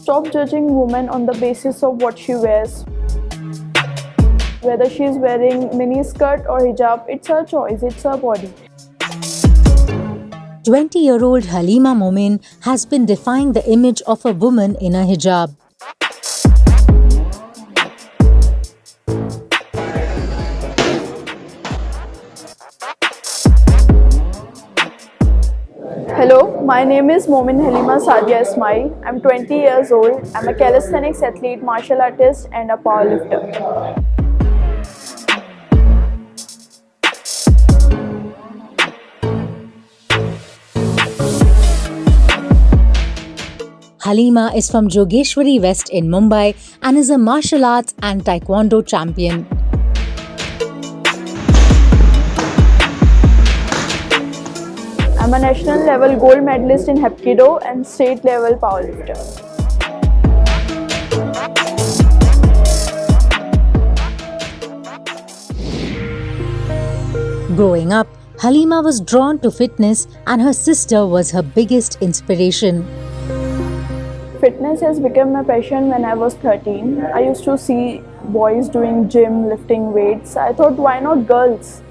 Stop judging women on the basis of what she wears. Whether she is wearing mini skirt or hijab, it's her choice, it's her body. 20-year-old Halima Momin has been defying the image of a woman in a hijab. Hello, my name is Momin Halima Sadia Ismail. I'm 20 years old. I'm a calisthenics athlete, martial artist and a powerlifter. Halima is from Jogeshwari West in Mumbai and is a martial arts and taekwondo champion. I'm a national level gold medalist in Hapkido and state level powerlifter. Growing up, Halima was drawn to fitness and her sister was her biggest inspiration. Fitness has become my passion when I was 13. I used to see boys doing gym, lifting weights. I thought, why not girls?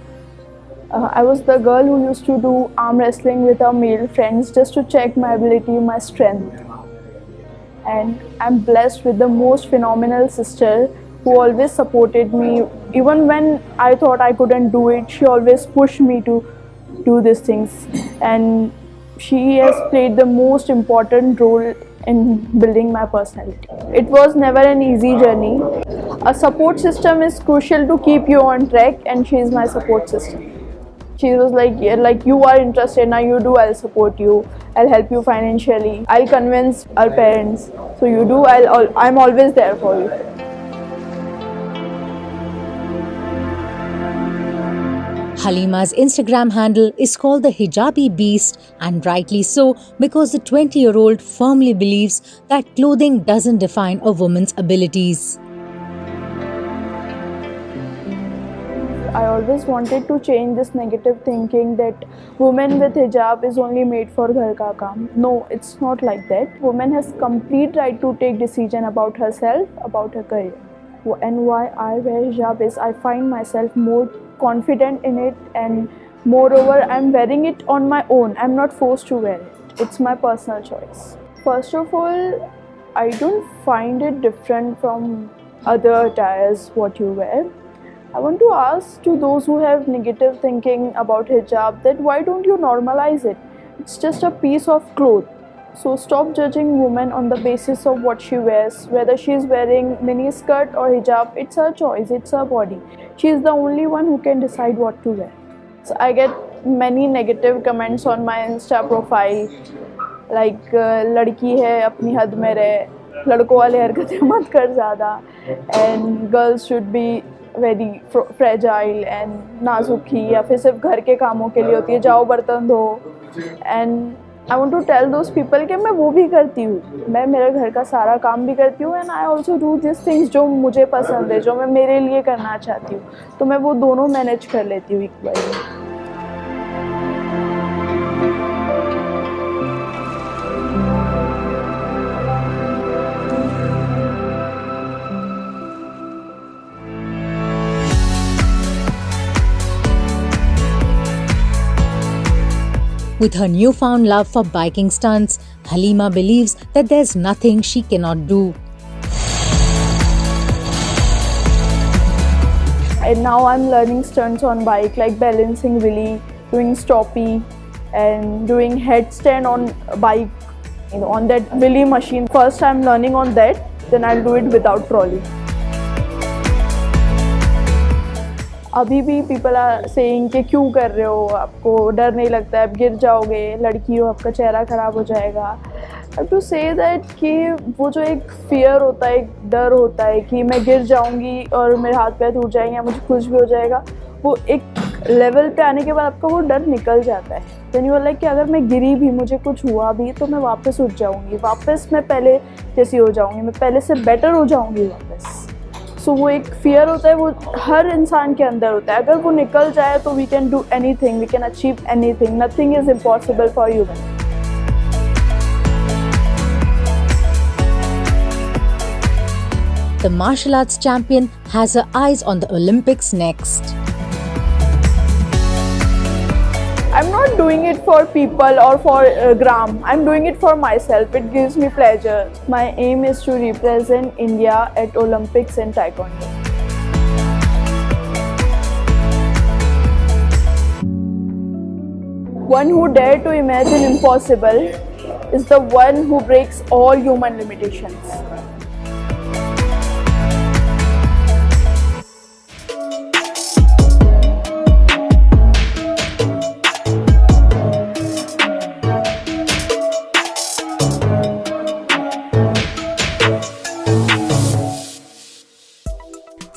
I was the girl who used to do arm wrestling with her male friends just to check my ability, my strength. And I'm blessed with the most phenomenal sister who always supported me. Even when I thought I couldn't do it, she always pushed me to do these things. And she has played the most important role in building my personality. It was never an easy journey. A support system is crucial to keep you on track, and she is my support system. She was like, yeah, like you are interested, now you do, I'll support you, I'll help you financially, I'll convince our parents. So you do, I'm always there for you. Halima's Instagram handle is called the Hijabi Beast, and rightly so, because the 20-year-old firmly believes that clothing doesn't define a woman's abilities. I always wanted to change this negative thinking that women with hijab is only made for ghar ka kaam. No, it's not like that. Woman has complete right to take decision about herself, about her career. And why I wear hijab is I find myself more confident in it, and moreover I'm wearing it on my own. I'm not forced to wear it. It's my personal choice. First of all, I don't find it different from other attires what you wear. I want to ask to those who have negative thinking about hijab that why don't you normalize it? It's just a piece of cloth. So stop judging women on the basis of what she wears. Whether she is wearing mini skirt or hijab, it's her choice, it's her body. She is the only one who can decide what to wear. So I get many negative comments on my Insta profile like ladki hai apni had mein rahe, ladko wale harkatein mat kar zyada, and girls should be very fragile and नाजुक ही, या फिर सिर्फ घर के कामों के लिए होती है, जाओ बर्तन धो. And I want to tell those people कि मैं वो भी करती हूँ, मैं मेरे घर का सारा काम भी करती हूँ, and I also do this things जो मुझे पसंद है, जो मैं मेरे लिए करना चाहती हूँ. तो मैं वो दोनों मैनेज कर लेती हूँ एक बार. With her newfound love for biking stunts, Halima believes that there's nothing she cannot do. And now I'm learning stunts on bike like balancing wheelie, doing stoppie, and doing headstand on bike, on that wheelie machine. First I'm learning on that, then I'll do it without trolley. अभी भी people are saying कि क्यों कर रहे हो, आपको डर नहीं लगता है, आप गिर जाओगे, लड़की हो, आपका चेहरा ख़राब हो जाएगा. आई टू से दैट कि वो जो एक फियर होता है, एक डर होता है कि मैं गिर जाऊंगी और मेरे हाथ पैर टूट जाएंगे या मुझे कुछ भी हो जाएगा, वो एक लेवल पे आने के बाद आपका वो डर निकल जाता है. देन यू आर लाइक कि अगर मैं गिरी भी, मुझे कुछ हुआ भी, तो मैं वापस उठ जाऊँगी, वापस मैं पहले जैसी हो जाऊँगी, मैं पहले से बेटर हो जाऊँगी वापस. सो वो एक फियर होता है, वो हर इंसान के अंदर होता है. अगर वो निकल जाए तो we can do anything, we can achieve anything. Nothing is impossible for human. The martial arts champion has her eyes on the Olympics next. I'm not doing it for people or for gram. I'm doing it for myself. It gives me pleasure. My aim is to represent India at Olympics in Taekwondo. One who dare to imagine impossible is the one who breaks all human limitations.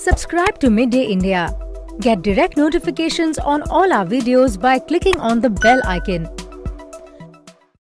Subscribe to Midday India. Get direct notifications on all our videos by clicking on the bell icon.